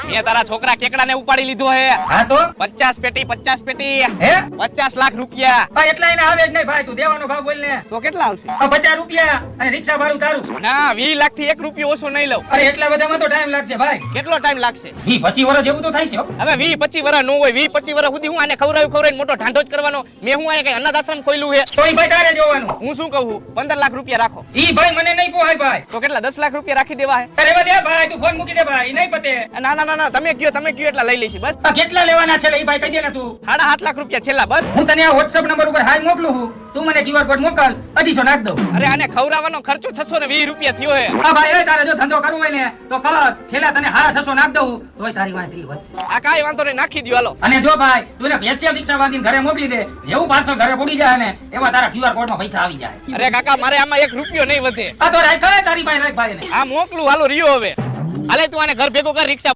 મેં તારા છોકરા કેકડાને ઉપાડી લીધો હે. હા તો 50 પેટી 50 પેટી હે 50 લાખ રૂપિયા. ભાઈ એટલા એને આવે જ નહીં ભાઈ, તું દેવાનો ભાવ બોલ ને. તો કેટલા આવશે? 50 રૂપિયા અને રિક્ષા ભાડું તારું. ના 20 લાખ થી 1 રૂપિયો ઓછો નહીં લઉં. અરે એટલા બધામાં તો ટાઈમ લાગશે ભાઈ. કેટલો ટાઈમ લાગશે? 25 વર્ષ જેવું તો થાય છે હો. હવે 20-25 વર્ષ નો હોય. 20-25 વર્ષ સુધી હું આને ખવડાવીને મોટો ઢાંઢો જ કરવાનો. મેં હું આ કઈ અનાથ આશ્રમ ખોલ્યું છે? તોય ભાઈ તારે જોવાનું. હું શું કહું 15 લાખ રૂપિયા રાખો. ઈ ભાઈ મને નહીં પોહાય ભાઈ. તો કેટલા 10 લાખ રૂપિયા રાખી દેવા હે? અરે દે ભાઈ, તું ફોન મૂકી દે ભાઈ, નહીં પતે. ના ના ના ના તમે કયો એટલા લઈ લઈશી બસ. આ કેટલા લેવાના છે લે ઈ ભાઈ કહી દે ને તું. 7.5 લાખ રૂપિયા છેલ્લા બસ. હું તને આ WhatsApp નંબર ઉપર હાઈ મોકલું છું, તું મને QR કોડ મોકલ, 250 નાખ દઉં. અરે આને ખવડાવવાનો ખર્ચો 620 રૂપિયા થયો હે. આ ભાઈ એ તારે જો ધંધો કરવો હોય ને તો કર, છેલ્લા તને 650 નાખ દઉં, તોય તારી વાંહે 30 વધશે. આ કાઈ વાંધો નહીં, નાખી દ્યો હાલો. અને જો ભાઈ તું એને સ્પેશિયલ રિક્ષા બાંધીને ઘરે મોકલી દે, જેવું પાર્સલ ઘરે પડી જાય ને એવા તારા QR કોડમાં પૈસા આવી જાય. અરે કાકા મારે આમાં 1 રૂપિયો નહીં વધે. આ તો રાખ તારી પાસે રાખ ભાઈ ને. આ મોકલું હાલો રિયો હવે. હાલે તું આને ઘર ભેગો કર રિક્ષા